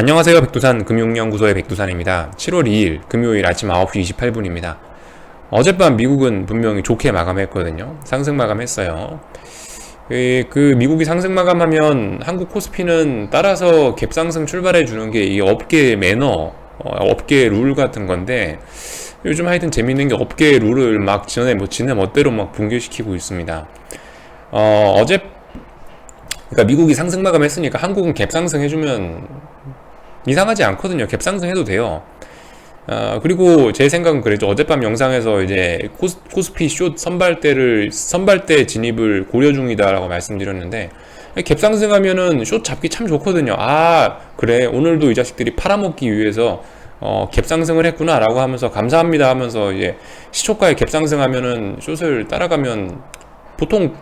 안녕하세요. 백두산 금융연구소의 백두산입니다. 7월 2일 금요일 아침 9시 28분입니다. 어젯밤 미국은 분명히 좋게 마감했거든요. 상승 마감했어요. 그 미국이 상승 마감하면 한국 코스피는 따라서 갭상승 출발해 주는 게 이 업계의 매너, 업계의 룰 같은 건데, 요즘 하여튼 재밌는 게 업계의 룰을 막 지네 멋대로 막 붕괴시키고 있습니다. 어제 그러니까 미국이 상승 마감했으니까 한국은 갭상승 해주면 이상하지 않거든요. 갭상승해도 돼요. 그리고 제 생각은 그랬죠. 어젯밤 영상에서 이제 코스피 숏 선발대 진입을 고려 중이다라고 말씀드렸는데, 갭상승하면은 숏 잡기 참 좋거든요. 아, 그래. 오늘도 이 자식들이 팔아먹기 위해서 갭상승을 했구나라고 하면서 감사합니다 하면서 이제 시초가에 갭상승하면은 숏을 따라가면 보통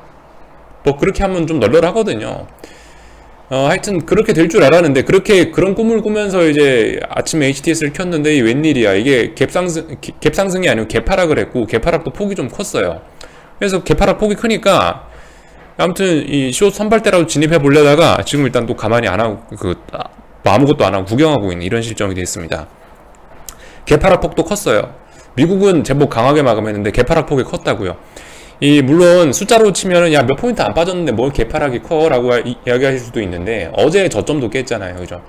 뭐 그렇게 하면 좀 널널하거든요. 하여튼 그렇게 될 줄 알았는데 그런 꿈을 꾸면서 이제 아침에 HTS를 켰는데 이 웬일이야. 이게 갭상승이 아니고 개파락을 했고, 개파락도 폭이 좀 컸어요. 그래서 개파락 폭이 크니까 아무튼 이 숏 선발대라도 진입해 보려다가 지금 일단 또 가만히 안 하고 뭐 아무것도 안 하고 구경하고 있는 이런 실정이 됐습니다. 개파락 폭도 컸어요. 미국은 제법 강하게 마감했는데 개파락 폭이 컸다고요. 물론 숫자로 치면은 야 몇 포인트 안 빠졌는데 뭘 개파락이 커 라고 이야기하실 수도 있는데, 어제 저점도 깼잖아요. 그죠?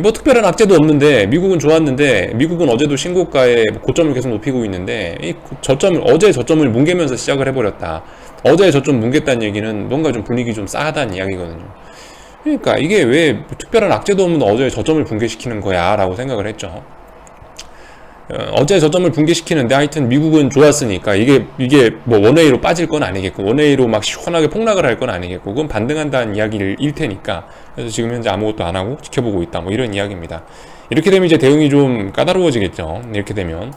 뭐 특별한 악재도 없는데 미국은 좋았는데, 미국은 어제도 신고가에 고점을 계속 높이고 있는데 어제 저점을 뭉개면서 시작을 해버렸다. 어제 저점 뭉갰다는 얘기는 뭔가 좀 분위기 좀 싸하다는 이야기거든요. 그러니까 이게 왜 특별한 악재도 없는 어제 저점을 붕괴시키는 거야 라고 생각을 했죠. 어제 저점을 붕괴시키는데 하여튼 미국은 좋았으니까 이게 뭐 원웨이로 빠질 건 아니겠고, 원웨이로 막 시원하게 폭락을 할 건 아니겠고, 그건 반등한다는 이야기를 일 테니까, 그래서 지금 현재 아무것도 안 하고 지켜보고 있다, 뭐 이런 이야기입니다. 이렇게 되면 이제 대응이 좀 까다로워지겠죠. 이렇게 되면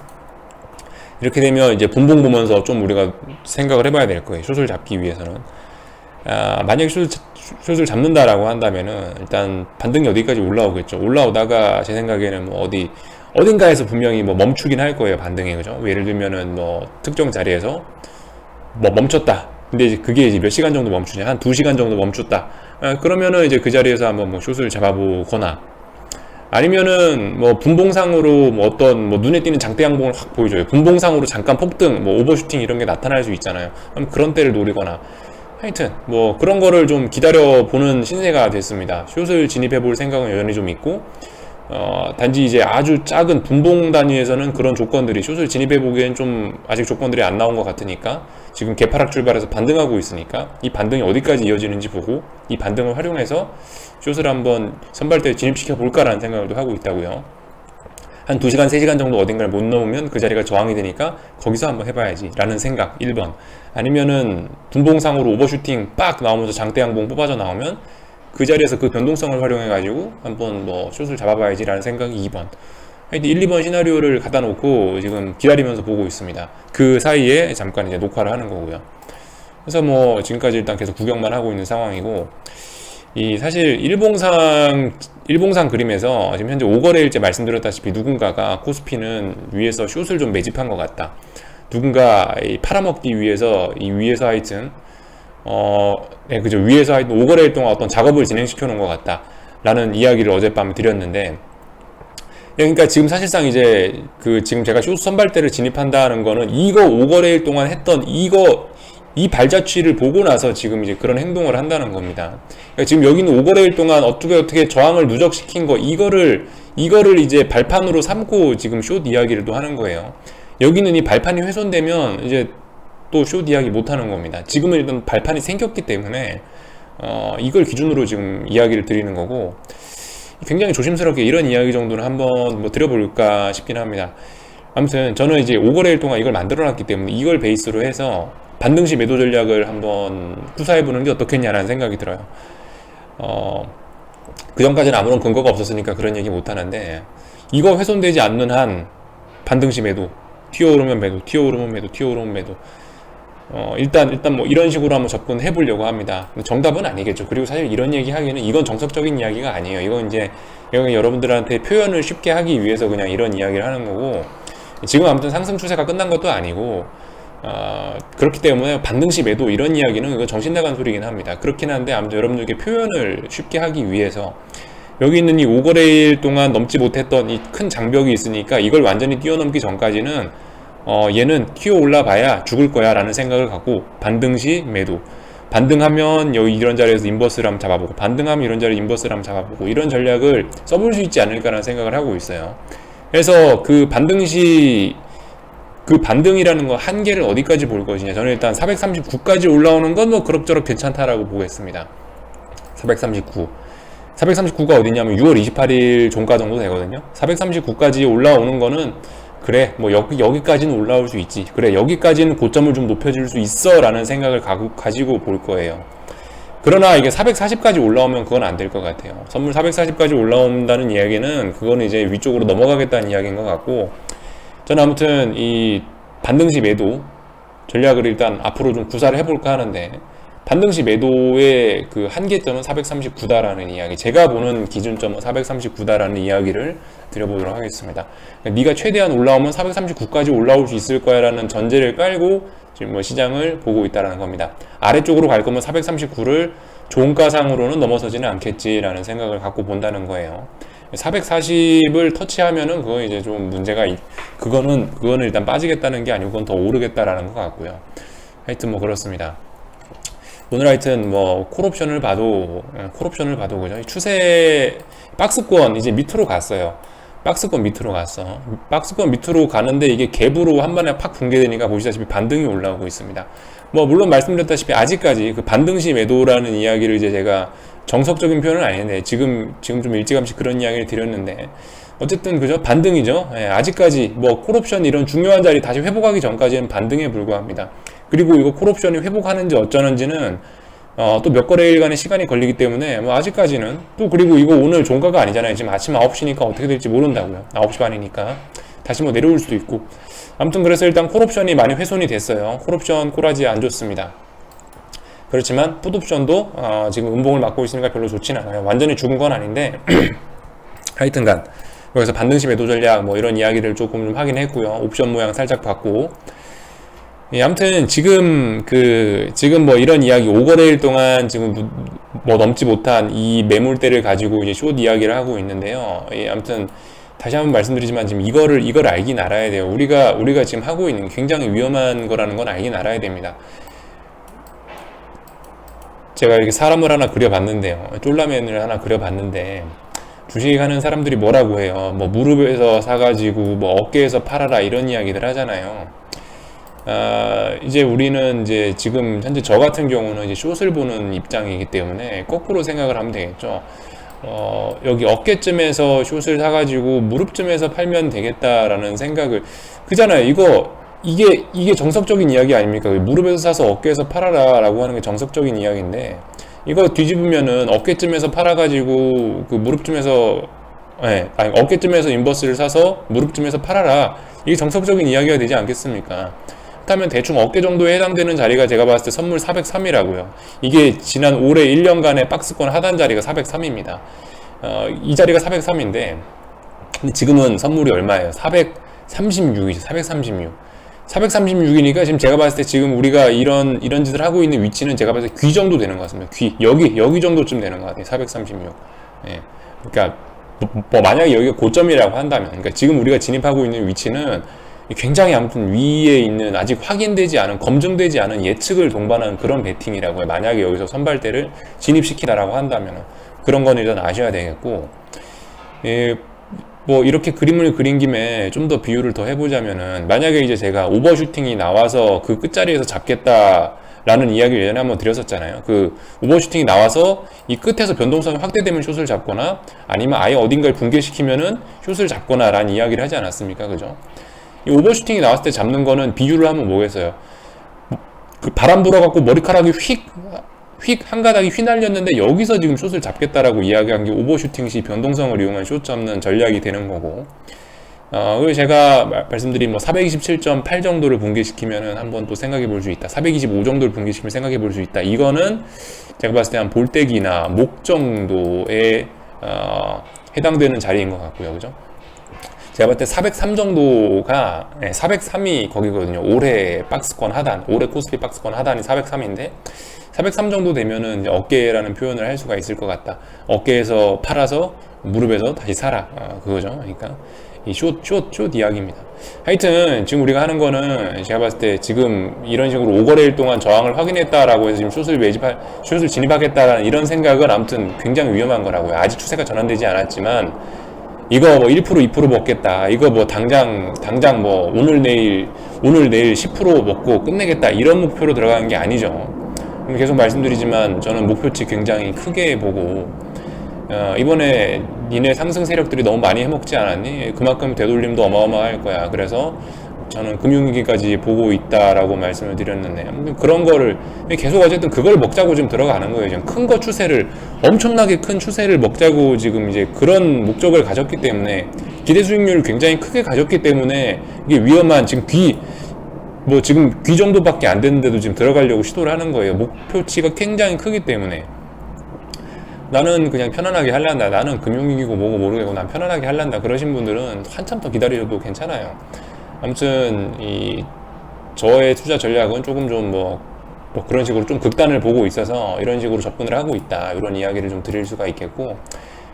이제 분봉 보면서 좀 우리가 생각을 해봐야 될 거예요. 숏을 잡기 위해서는. 만약에 숏을 잡는다라고 한다면은 일단 반등이 어디까지 올라오겠죠. 올라오다가 제 생각에는 뭐 어딘가에서 분명히 뭐 멈추긴 할 거예요, 반등이. 그죠? 예를 들면은 뭐 특정 자리에서 뭐 멈췄다. 근데 이제 그게 이제 몇 시간 정도 멈추냐? 한 2시간 정도 멈췄다. 그러면은 이제 그 자리에서 한번 뭐 숏을 잡아보거나, 아니면은 뭐 분봉상으로 뭐 어떤 뭐 눈에 띄는 장대 양봉을 확 보여줘요. 분봉상으로 잠깐 폭등, 뭐 오버슈팅 이런 게 나타날 수 있잖아요. 그럼 그런 때를 노리거나, 하여튼 뭐 그런 거를 좀 기다려 보는 신세가 됐습니다. 숏을 진입해 볼 생각은 여전히 좀 있고, 단지 이제 아주 작은 분봉 단위에서는 그런 조건들이 숏을 진입해 보기엔 좀 아직 조건들이 안 나온 것 같으니까, 지금 개파락 출발해서 반등하고 있으니까 이 반등이 어디까지 이어지는지 보고 이 반등을 활용해서 숏을 한번 선발대에 진입시켜 볼까라는 생각을 하고 있다고요. 한 2시간, 3시간 정도 어딘가를 못 넘으면 그 자리가 저항이 되니까 거기서 한번 해봐야지 라는 생각 1번. 아니면은 분봉상으로 오버슈팅 빡 나오면서 장대양봉 뽑아져 나오면 그 자리에서 그 변동성을 활용해 가지고 한번 뭐 숏을 잡아봐야지 라는 생각이 2번. 하여튼 1, 2번 시나리오를 갖다 놓고 지금 기다리면서 보고 있습니다. 그 사이에 잠깐 이제 녹화를 하는 거고요. 그래서 뭐 지금까지 일단 계속 구경만 하고 있는 상황이고, 사실 일봉상 그림에서 지금 현재 5거래일째 말씀드렸다시피 누군가가 코스피는 위에서 숏을 좀 매집한 것 같다. 누군가 팔아먹기 위해서 위에서 하여튼 네, 그죠. 위에서 하여튼 5거래일 동안 어떤 작업을 진행시켜 놓은 것 같다 라는 이야기를 어젯밤에 드렸는데, 그러니까 지금 사실상 이제 지금 제가 숏 선발대를 진입한다는 거는 이거 5거래일 동안 했던 이 발자취를 보고 나서 지금 이제 그런 행동을 한다는 겁니다. 그러니까 지금 여기는 5거래일 동안 어떻게 저항을 누적시킨 거, 이거를 이제 발판으로 삼고 지금 숏 이야기를 또 하는 거예요. 여기는 이 발판이 훼손되면 이제 또 숏 이야기 못 하는 겁니다. 지금은 일단 발판이 생겼기 때문에 이걸 기준으로 지금 이야기를 드리는 거고, 굉장히 조심스럽게 이런 이야기 정도는 한번 뭐 드려볼까 싶긴 합니다. 아무튼 저는 이제 5거래일 동안 이걸 만들어 놨기 때문에 이걸 베이스로 해서 반등시 매도 전략을 한번 구사해보는 게 어떻겠냐라는 생각이 들어요. 그 전까지는 아무런 근거가 없었으니까 그런 얘기 못 하는데, 이거 훼손되지 않는 한 반등시 매도, 튀어오르면 매도, 튀어오르면 매도, 튀어오르면 매도. 일단 뭐 이런 식으로 한번 접근해 보려고 합니다. 정답은 아니겠죠. 그리고 사실 이런 얘기 하기에는 이건 정석적인 이야기가 아니에요. 이건 이제 여러분들한테 표현을 쉽게 하기 위해서 그냥 이런 이야기를 하는 거고, 지금 아무튼 상승 추세가 끝난 것도 아니고, 그렇기 때문에 반등시 매도 이런 이야기는 이거 정신 나간 소리긴 합니다. 그렇긴 한데 아무튼 여러분들께 표현을 쉽게 하기 위해서 여기 있는 이 5거래일 동안 넘지 못했던 이 큰 장벽이 있으니까 이걸 완전히 뛰어넘기 전까지는 얘는 튀어 올라봐야 죽을 거야 라는 생각을 갖고 반등시 매도, 반등하면 여기 이런 자리에서 인버스를 한번 잡아보고, 반등하면 이런 자리에 인버스를 한번 잡아보고, 이런 전략을 써볼 수 있지 않을까라는 생각을 하고 있어요. 그래서 그 반등시, 그 반등이라는 거 한계를 어디까지 볼 것이냐, 저는 일단 439까지 올라오는 건 뭐 그럭저럭 괜찮다라고 보겠습니다. 439가 어디냐면 6월 28일 종가 정도 되거든요. 439까지 올라오는 거는 그래 뭐 여기까지는 올라올 수 있지, 그래 여기까지는 고점을 좀 높여줄 수 있어 라는 생각을 가지고 볼 거예요. 그러나 이게 440까지 올라오면 그건 안 될 것 같아요. 선물 440까지 올라온다는 이야기는 그거는 이제 위쪽으로 넘어가겠다는 이야기인 것 같고, 저는 아무튼 이 반등시 매도 전략을 일단 앞으로 좀 구사를 해볼까 하는데, 반등시 매도의 그 한계점은 439다라는 이야기, 제가 보는 기준점은 439다라는 이야기를 드려보도록 하겠습니다. 그러니까 네가 최대한 올라오면 439까지 올라올 수 있을 거야 라는 전제를 깔고 지금 뭐 시장을 보고 있다라는 겁니다. 아래쪽으로 갈 거면 439를 종가상으로는 넘어서지는 않겠지라는 생각을 갖고 본다는 거예요. 440을 터치하면은 그거 이제 좀 문제가 그거는 일단 빠지겠다는 게 아니고 그건 더 오르겠다라는 것 같고요. 하여튼 뭐 그렇습니다. 오늘 하여튼 뭐 콜옵션을 봐도 그죠, 추세 박스권 이제 밑으로 갔어요. 박스권 밑으로 가는데 이게 갭으로 한 번에 팍 붕괴되니까 보시다시피 반등이 올라오고 있습니다. 뭐 물론 말씀드렸다시피 아직까지 그 반등시 매도라는 이야기를 이제 제가 정석적인 표현은 아닌데 지금 좀 일찌감치 그런 이야기를 드렸는데, 어쨌든 그죠, 반등이죠. 예, 아직까지 뭐 콜옵션 이런 중요한 자리 다시 회복하기 전까지는 반등에 불과합니다. 그리고 이거 콜옵션이 회복하는지 어쩌는지는 또 몇 거래일간의 시간이 걸리기 때문에 뭐 아직까지는, 또 그리고 이거 오늘 종가가 아니잖아요. 지금 아침 9시니까 어떻게 될지 모른다고요. 9시 반이니까 다시 뭐 내려올 수도 있고. 아무튼 그래서 일단 콜옵션이 많이 훼손이 됐어요. 콜옵션 꼬라지 안 좋습니다. 그렇지만 풋옵션도 지금 음봉을 맞고 있으니까 별로 좋진 않아요. 완전히 죽은 건 아닌데 하여튼간 여기서 반등시 매도 전략 뭐 이런 이야기를 조금 좀 하긴 했고요. 옵션 모양 살짝 봤고, 예, 아무튼 지금 뭐 이런 이야기 5거래일 동안 지금 뭐 넘지 못한 이 매물대를 가지고 이제 숏 이야기를 하고 있는데요. 예, 아무튼 다시 한번 말씀드리지만 지금 이걸 알긴 알아야 돼요. 우리가 지금 하고 있는 굉장히 위험한 거라는 건 알긴 알아야 됩니다. 제가 이렇게 사람을 하나 그려봤는데요. 쫄라맨을 하나 그려봤는데, 주식하는 사람들이 뭐라고 해요. 뭐 무릎에서 사가지고 뭐 어깨에서 팔아라 이런 이야기들 하잖아요. 이제 우리는 이제 지금 현재 저 같은 경우는 이제 숏을 보는 입장이기 때문에 거꾸로 생각을 하면 되겠죠. 여기 어깨쯤에서 숏을 사가지고 무릎쯤에서 팔면 되겠다라는 생각을, 그잖아요. 이게 정석적인 이야기 아닙니까? 무릎에서 사서 어깨에서 팔아라 라고 하는 게 정석적인 이야기인데, 이거 뒤집으면은 어깨쯤에서 팔아가지고 그 무릎쯤에서, 아니 어깨쯤에서 인버스를 사서 무릎쯤에서 팔아라, 이게 정석적인 이야기가 되지 않겠습니까? 그렇다면 대충 어깨 정도에 해당되는 자리가 제가 봤을 때 선물 403이라고요. 이게 지난 올해 1년간의 박스권 하단 자리가 403입니다. 이 자리가 403인데 지금은 선물이 얼마예요? 436이죠. 436이니까 지금 제가 봤을 때 지금 우리가 이런 짓을 하고 있는 위치는 제가 봤을 때 귀 정도 되는 것 같습니다. 여기 정도쯤 되는 것 같아요. 436. 예. 그러니까 뭐 만약에 여기가 고점이라고 한다면, 그러니까 지금 우리가 진입하고 있는 위치는 굉장히 아무튼 위에 있는 아직 확인되지 않은, 검증되지 않은 예측을 동반한 그런 베팅이라고 해요. 만약에 여기서 선발대를 진입시키다라고 한다면 그런 건 일단 아셔야 되겠고, 예, 뭐 이렇게 그림을 그린 김에 좀 더 비유를 더 해보자면은, 만약에 이제 제가 오버슈팅이 나와서 그 끝자리에서 잡겠다라는 이야기를 예전에 한번 드렸었잖아요. 그 오버슈팅이 나와서 이 끝에서 변동성이 확대되면 숏을 잡거나 아니면 아예 어딘가를 붕괴시키면은 숏을 잡거나 라는 이야기를 하지 않았습니까? 그죠? 이 오버슈팅이 나왔을 때 잡는 거는 비유를 하면 뭐겠어요? 그 바람 불어갖고 머리카락이 휙 한 가닥이 휘날렸는데 여기서 지금 숏을 잡겠다라고 이야기한 게 오버슈팅 시 변동성을 이용한 숏 잡는 전략이 되는 거고, 그리고 제가 말씀드린 뭐 427.8 정도를 붕괴시키면은 한번 또 생각해 볼 수 있다. 425 정도를 붕괴시키면 생각해 볼 수 있다. 이거는 제가 봤을 때 한 볼때기나 목 정도에 해당되는 자리인 것 같고요. 그죠? 제가 봤을 때 403 정도가, 403이 거기거든요. 올해 박스권 하단, 올해 코스피 박스권 하단이 403인데 403 정도 되면은 이제 어깨라는 표현을 할 수가 있을 것 같다. 어깨에서 팔아서 무릎에서 다시 사라. 그거죠. 그러니까 이 숏 이야기입니다. 하여튼 지금 우리가 하는 거는 제가 봤을 때 지금 이런 식으로 5거래일 동안 저항을 확인했다라고 해서 지금 숏을 진입하겠다라는 이런 생각은 아무튼 굉장히 위험한 거라고요. 아직 추세가 전환되지 않았지만 이거 뭐 1% 2% 먹겠다. 이거 뭐 당장 뭐 오늘 내일 10% 먹고 끝내겠다. 이런 목표로 들어가는 게 아니죠. 계속 말씀드리지만 저는 목표치 굉장히 크게 보고 이번에 니네 상승 세력들이 너무 많이 해먹지 않았니? 그만큼 되돌림도 어마어마할 거야. 그래서 저는 금융위기까지 보고 있다라고 말씀을 드렸는데 그런 거를 계속 어쨌든 그걸 먹자고 지금 들어가는 거예요. 지금 큰 거 추세를 엄청나게 큰 추세를 먹자고 지금 이제 그런 목적을 가졌기 때문에 기대 수익률을 굉장히 크게 가졌기 때문에 이게 위험한 지금 지금 귀 정도밖에 안 되는데도 지금 들어가려고 시도를 하는 거예요. 목표치가 굉장히 크기 때문에 나는 그냥 편안하게 할란다. 나는 금융위기고 뭐고 모르겠고 난 편안하게 할란다. 그러신 분들은 한참 더 기다려도 괜찮아요. 아무튼 저의 투자 전략은 조금 좀 뭐 그런 식으로 좀 극단을 보고 있어서 이런 식으로 접근을 하고 있다. 이런 이야기를 좀 드릴 수가 있겠고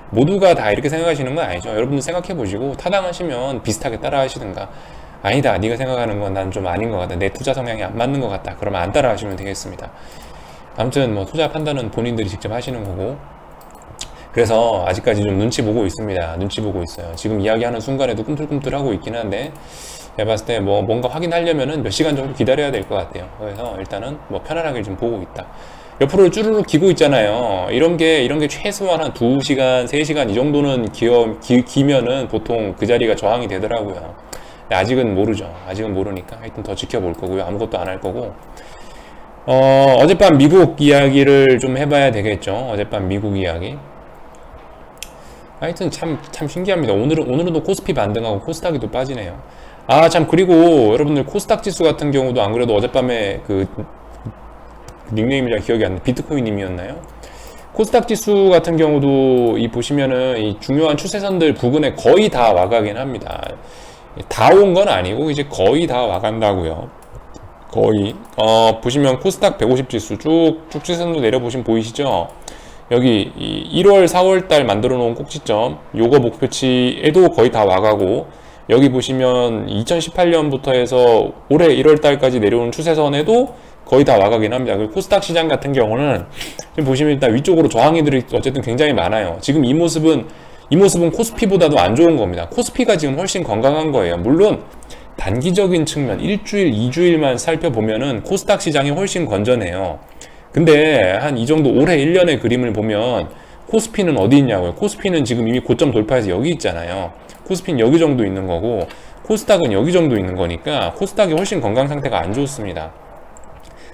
모두가 다 이렇게 생각하시는 건 아니죠. 여러분들 생각해 보시고 타당하시면 비슷하게 따라 하시든가 아니다. 네가 생각하는 건 난 좀 아닌 것 같다. 내 투자 성향이 안 맞는 것 같다. 그러면 안 따라 하시면 되겠습니다. 아무튼 뭐 투자 판단은 본인들이 직접 하시는 거고 그래서 아직까지 좀 눈치 보고 있습니다. 눈치 보고 있어요. 지금 이야기하는 순간에도 꿈틀꿈틀하고 있긴 한데 제가 봤을 때 뭐 뭔가 확인하려면은 몇 시간 정도 기다려야 될 것 같아요. 그래서 일단은 뭐 편안하게 좀 보고 있다. 옆으로 쭈르륵 기고 있잖아요. 이런 게 최소한 한 2시간, 3시간 이 정도는 기면은 보통 그 자리가 저항이 되더라고요. 아직은 모르죠. 아직은 모르니까 하여튼 더 지켜볼 거고요. 아무것도 안 할 거고 어젯밤 미국 이야기를 좀 해봐야 되겠죠. 어젯밤 미국 이야기. 하여튼 참 신기합니다. 오늘은 또 코스피 반등하고 코스닥이 또 빠지네요. 참 그리고 여러분들 코스닥 지수 같은 경우도 안 그래도 어젯밤에 그 닉네임이 잘 기억이 안 나. 비트코인님이었나요? 코스닥 지수 같은 경우도 보시면은 이 중요한 추세선들 부근에 거의 다 와가긴 합니다. 다 온 건 아니고 이제 거의 다 와간다고요. 거의 보시면 코스닥 150 지수 쭉 추세선도 내려보시면 보이시죠? 여기 1월 4월 달 만들어 놓은 꼭지점 요거 목표치에도 거의 다 와가고 여기 보시면 2018년부터 해서 올해 1월 달까지 내려오는 추세선에도 거의 다 와가긴 합니다. 그리고 코스닥 시장 같은 경우는 지금 보시면 일단 위쪽으로 저항이들이 어쨌든 굉장히 많아요. 지금 이 모습은 코스피보다도 안 좋은 겁니다. 코스피가 지금 훨씬 건강한 거예요. 물론 단기적인 측면 1주일, 2주일만 살펴보면은 코스닥 시장이 훨씬 건전해요. 근데 한 이 정도 올해 1년의 그림을 보면 코스피는 어디 있냐고요. 코스피는 지금 이미 고점 돌파해서 여기 있잖아요. 코스피는 여기 정도 있는 거고 코스닥은 여기 정도 있는 거니까 코스닥이 훨씬 건강 상태가 안 좋습니다.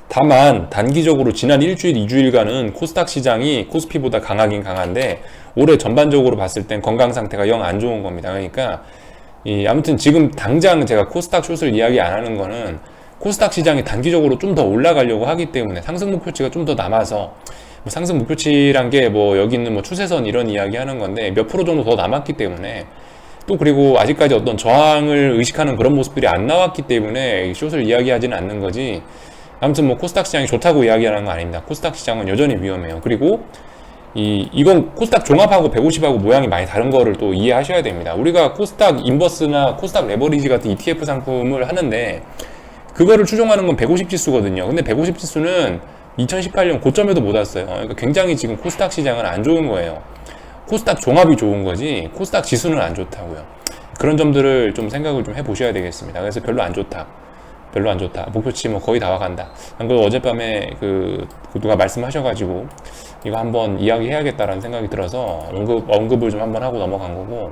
다만 단기적으로 지난 일주일, 2주일간은 코스닥 시장이 코스피보다 강하긴 강한데 올해 전반적으로 봤을 땐 건강 상태가 영 안 좋은 겁니다. 그러니까 아무튼 지금 당장 제가 코스닥 숏을 이야기 안 하는 거는 코스닥 시장이 단기적으로 좀 더 올라가려고 하기 때문에 상승 목표치가 좀 더 남아서 상승 목표치란 게 여기 있는 추세선 이런 이야기 하는 건데 몇 프로 정도 더 남았기 때문에 또 그리고 아직까지 어떤 저항을 의식하는 그런 모습들이 안 나왔기 때문에 숏을 이야기하지는 않는 거지. 아무튼 코스닥 시장이 좋다고 이야기하는 거 아닙니다. 코스닥 시장은 여전히 위험해요. 그리고 이건 코스닥 종합하고 150하고 모양이 많이 다른 거를 또 이해하셔야 됩니다. 우리가 코스닥 인버스나 코스닥 레버리지 같은 ETF 상품을 하는데 그거를 추종하는 건 150 지수거든요. 근데 150 지수는 2018년 고점에도 못 왔어요. 그러니까 굉장히 지금 코스닥 시장은 안 좋은 거예요. 코스닥 종합이 좋은 거지 코스닥 지수는 안 좋다고요. 그런 점들을 좀 생각을 좀 해보셔야 되겠습니다. 그래서 별로 안 좋다. 목표치 거의 다 와간다. 그리고 어젯밤에 누가 말씀하셔가지고 이거 한번 이야기해야겠다라는 생각이 들어서 언급을 좀 한번 하고 넘어간 거고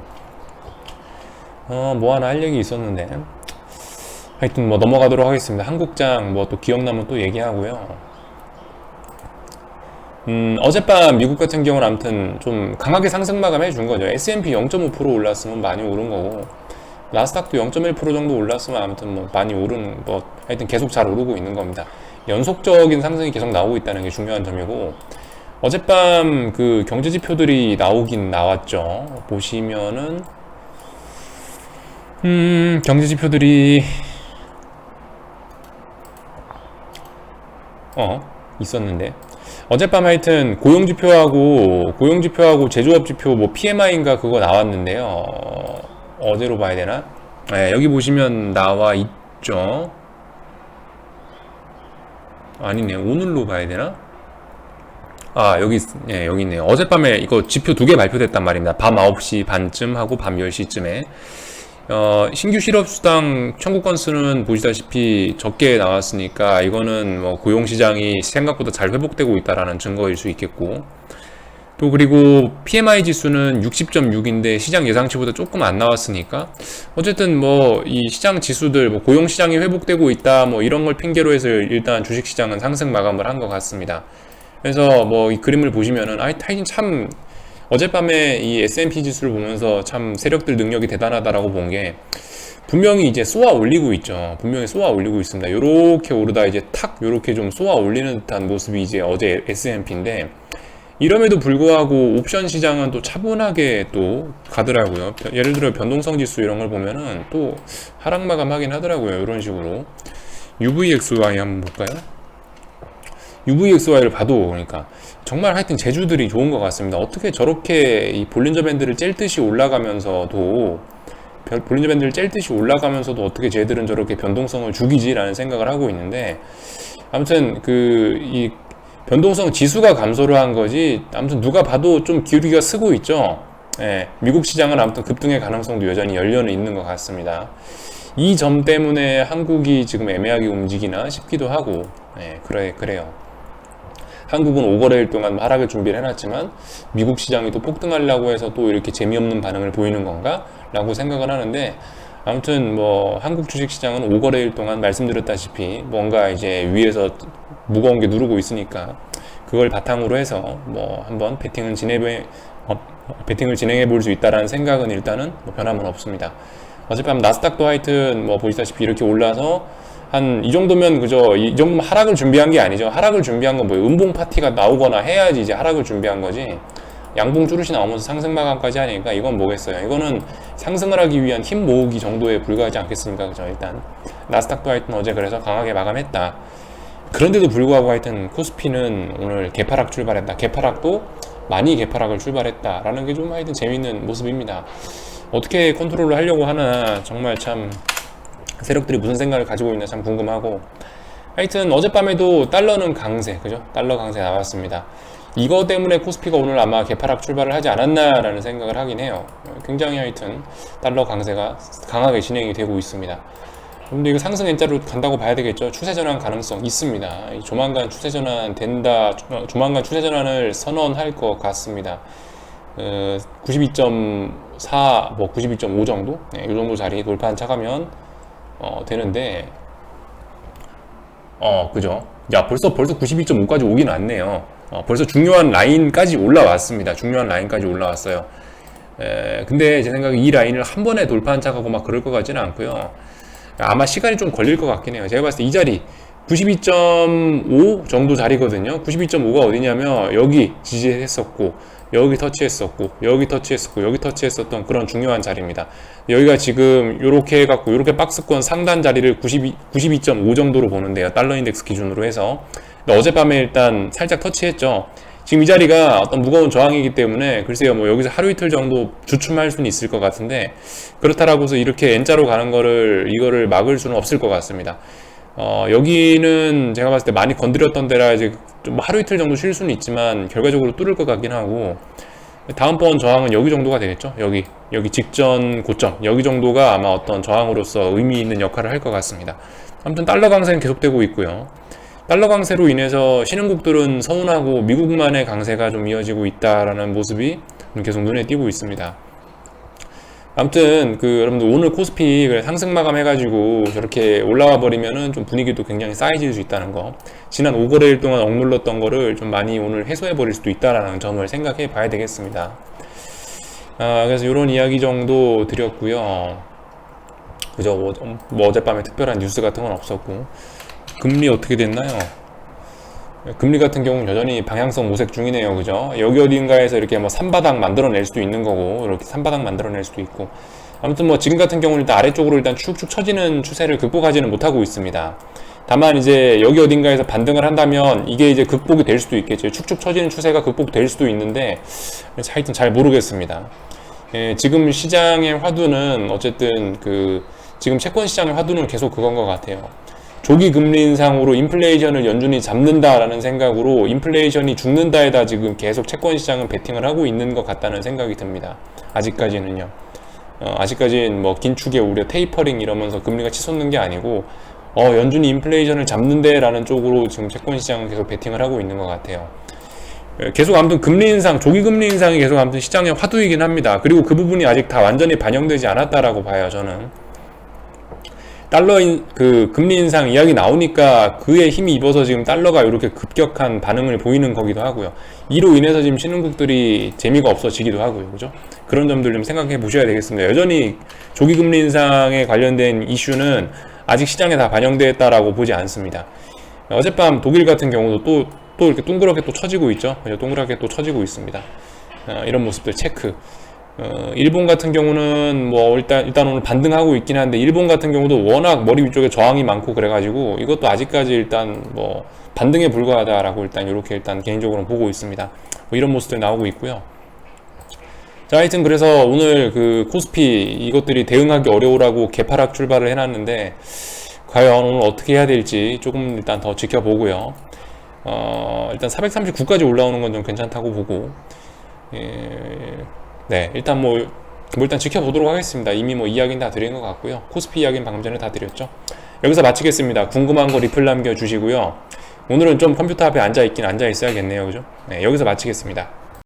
뭐 하나 할 얘기 있었는데 하여튼 넘어가도록 하겠습니다. 한국장 또 기억나면 또 얘기하고요. 어젯밤 미국 같은 경우는 아무튼 좀 강하게 상승 마감해 준 거죠. S&P 0.5% 올랐으면 많이 오른 거고 나스닥도 0.1% 정도 올랐으면 아무튼 많이 오르는 하여튼 계속 잘 오르고 있는 겁니다. 연속적인 상승이 계속 나오고 있다는 게 중요한 점이고 어젯밤 그 경제 지표들이 나오긴 나왔죠. 보시면은 경제 지표들이 있었는데 어젯밤 하여튼 고용지표하고 제조업지표 뭐 PMI인가 그거 나왔는데요. 어제로 봐야 되나? 네, 여기 보시면 나와 있죠. 아니네, 오늘로 봐야 되나? 아, 여기 있네요. 어젯밤에 이거 지표 2개 발표됐단 말입니다. 밤 9시 반쯤 하고 밤 10시쯤에. 신규 실업수당 청구 건수는 보시다시피 적게 나왔으니까 이거는 뭐 고용시장이 생각보다 잘 회복되고 있다라는 증거일 수 있겠고, 또 그리고 PMI 지수는 60.6인데 시장 예상치보다 조금 안 나왔으니까 어쨌든 뭐 이 시장 지수들 뭐 고용시장이 회복되고 있다 뭐 이런 걸 핑계로 해서 일단 주식시장은 상승 마감을 한 것 같습니다. 그래서 뭐 이 그림을 보시면은 타이진 참 어젯밤에 이 S&P 지수를 보면서 참 세력들 능력이 대단하다라고 본 게, 분명히 이제 쏘아 올리고 있죠. 분명히 쏘아 올리고 있습니다. 요렇게 오르다 이제 탁 요렇게 좀 쏘아 올리는 듯한 모습이 이제 어제 S&P인데, 이럼에도 불구하고 옵션 시장은 또 차분하게 또 가더라고요. 예를 들어 변동성 지수 이런 걸 보면은 또 하락 마감하긴 하더라고요. 이런 식으로. UVXY 한번 볼까요? UVXY를 봐도 그러니까 정말 하여튼 제주들이 좋은 것 같습니다. 어떻게 저렇게 이 볼린저 밴드를 젤듯이 올라가면서도 어떻게 쟤들은 저렇게 변동성을 죽이지라는 생각을 하고 있는데, 아무튼 이 변동성 지수가 감소를 한 거지, 아무튼 누가 봐도 좀 기울기가 쓰고 있죠. 예, 미국 시장은 아무튼 급등의 가능성도 여전히 열려는 있는 것 같습니다. 이 점 때문에 한국이 지금 애매하게 움직이나 싶기도 하고, 예, 그래요. 한국은 5거래일 동안 하락을 준비를 해놨지만 미국 시장이 또 폭등하려고 해서 또 이렇게 재미없는 반응을 보이는 건가? 라고 생각을 하는데, 아무튼 뭐 한국 주식시장은 5거래일 동안 말씀드렸다시피 뭔가 이제 위에서 무거운 게 누르고 있으니까 그걸 바탕으로 해서 뭐 한번 배팅을 진행해 볼 수 있다라는 생각은 일단은 뭐 변함은 없습니다. 어젯밤 나스닥도 하여튼 뭐 보시다시피 이렇게 올라서 한 이 정도면 그죠? 이 정도면 하락을 준비한 게 아니죠. 하락을 준비한 건 뭐예요? 음봉 파티가 나오거나 해야지 이제 하락을 준비한 거지. 양봉 쭈루시 나오면서 상승 마감까지 하니까 이건 뭐겠어요? 이거는 상승을 하기 위한 힘 모으기 정도에 불과하지 않겠습니까? 그죠? 일단 나스닥도 하여튼 어제 그래서 강하게 마감했다. 그런데도 불구하고 하여튼 코스피는 오늘 개파락 출발했다. 개파락도 많이 개파락을 출발했다라는 게 좀 하여튼 재밌는 모습입니다. 어떻게 컨트롤을 하려고 하나 정말 참 세력들이 무슨 생각을 가지고 있나 참 궁금하고, 하여튼 어젯밤에도 달러는 강세, 그죠? 달러 강세 나왔습니다. 이거 때문에 코스피가 오늘 아마 개파락 출발을 하지 않았나라는 생각을 하긴 해요. 굉장히 하여튼 달러 강세가 강하게 진행이 되고 있습니다. 근데 이거 상승 N자로 간다고 봐야 되겠죠. 추세전환 가능성 있습니다. 조만간 추세전환을 선언할 것 같습니다. 92.4, 뭐 92.5 정도? 네, 이 정도 자리 돌파한 차가면 되는데, 그죠? 야, 벌써 92.5까지 오긴 왔네요. 벌써 중요한 라인까지 올라왔습니다. 근데 제 생각에 이 라인을 한 번에 돌파한 차가고 막 그럴 것 같지는 않고요. 아마 시간이 좀 걸릴 것 같긴 해요. 제가 봤을 때 이 자리 92.5 정도 자리거든요. 92.5가 어디냐면 여기 지지했었고, 여기 터치했었고, 여기 터치했었던 그런 중요한 자리입니다. 여기가 지금 요렇게 해갖고 요렇게 박스권 상단 자리를 92.5 정도로 보는데요. 달러 인덱스 기준으로 해서. 근데 어젯밤에 일단 살짝 터치했죠. 지금 이 자리가 어떤 무거운 저항이기 때문에 글쎄요, 뭐 여기서 하루 이틀 정도 주춤할 수는 있을 것 같은데, 그렇다라고 해서 이렇게 N자로 가는 이거를 막을 수는 없을 것 같습니다. 여기는 제가 봤을 때 많이 건드렸던 데라 이제 좀 하루 이틀 정도 쉴 수는 있지만 결과적으로 뚫을 것 같긴 하고, 다음번 저항은 여기 정도가 되겠죠. 여기 직전 고점 여기 정도가 아마 어떤 저항으로서 의미 있는 역할을 할 것 같습니다. 아무튼 달러 강세는 계속되고 있고요. 달러 강세로 인해서 신흥국들은 서운하고 미국만의 강세가 좀 이어지고 있다라는 모습이 계속 눈에 띄고 있습니다. 아무튼 여러분들 오늘 코스피 상승 마감해가지고 저렇게 올라와 버리면은 좀 분위기도 굉장히 싸해질 수 있다는 거, 지난 5거래일 동안 억눌렀던 거를 좀 많이 오늘 해소해 버릴 수도 있다라는 점을 생각해 봐야 되겠습니다. 그래서 이런 이야기 정도 드렸고요. 그죠? 뭐 어젯밤에 특별한 뉴스 같은 건 없었고, 금리 어떻게 됐나요? 금리 같은 경우는 여전히 방향성 모색 중이네요. 그죠? 여기 어딘가에서 이렇게 뭐 산바닥 만들어낼 수도 있는 거고, 이렇게 산바닥 만들어낼 수도 있고. 아무튼 뭐 지금 같은 경우는 일단 아래쪽으로 일단 축축 처지는 추세를 극복하지는 못하고 있습니다. 다만 이제 여기 어딘가에서 반등을 한다면 이게 이제 극복이 될 수도 있겠죠. 축축 처지는 추세가 극복될 수도 있는데, 하여튼 잘 모르겠습니다. 지금 시장의 화두는 어쨌든 지금 채권 시장의 화두는 계속 그건 것 같아요. 조기 금리 인상으로 인플레이션을 연준이 잡는다라는 생각으로 인플레이션이 죽는다에다 지금 계속 채권 시장은 베팅을 하고 있는 것 같다는 생각이 듭니다. 아직까지는요. 아직까지는 뭐 긴축의 우려, 테이퍼링 이러면서 금리가 치솟는 게 아니고 연준이 인플레이션을 잡는데라는 쪽으로 지금 채권 시장은 계속 베팅을 하고 있는 것 같아요. 계속 아무튼 금리 인상, 조기 금리 인상이 계속 아무튼 시장의 화두이긴 합니다. 그리고 그 부분이 아직 다 완전히 반영되지 않았다라고 봐요, 저는. 금리 인상 이야기 나오니까 그에 힘이 입어서 지금 달러가 이렇게 급격한 반응을 보이는 거기도 하고요. 이로 인해서 지금 신흥국들이 재미가 없어지기도 하고요. 그죠? 그런 점들 좀 생각해 보셔야 되겠습니다. 여전히 조기 금리 인상에 관련된 이슈는 아직 시장에 다 반영되었다라고 보지 않습니다. 어젯밤 독일 같은 경우도 또 이렇게 둥그렇게 또 처지고 있죠. 동그랗게 또 처지고 있습니다. 이런 모습들 체크. 일본 같은 경우는 뭐 일단 오늘 반등하고 있긴 한데 일본 같은 경우도 워낙 머리 위쪽에 저항이 많고 그래가지고 이것도 아직까지 일단 뭐 반등에 불과하다라고 일단 이렇게 일단 개인적으로 보고 있습니다. 뭐 이런 모습들 나오고 있고요. 자, 하여튼 그래서 오늘 코스피 이것들이 대응하기 어려우라고 개파락 출발을 해놨는데 과연 오늘 어떻게 해야 될지 조금 일단 더 지켜보고요. 일단 439까지 올라오는 건 좀 괜찮다고 보고, 네, 일단 일단 지켜보도록 하겠습니다. 이미 뭐 이야기는 다 드린 것 같고요. 코스피 이야기는 방금 전에 다 드렸죠. 여기서 마치겠습니다. 궁금한 거 리플 남겨주시고요. 오늘은 좀 컴퓨터 앞에 앉아 있어야겠네요. 그죠? 네, 여기서 마치겠습니다.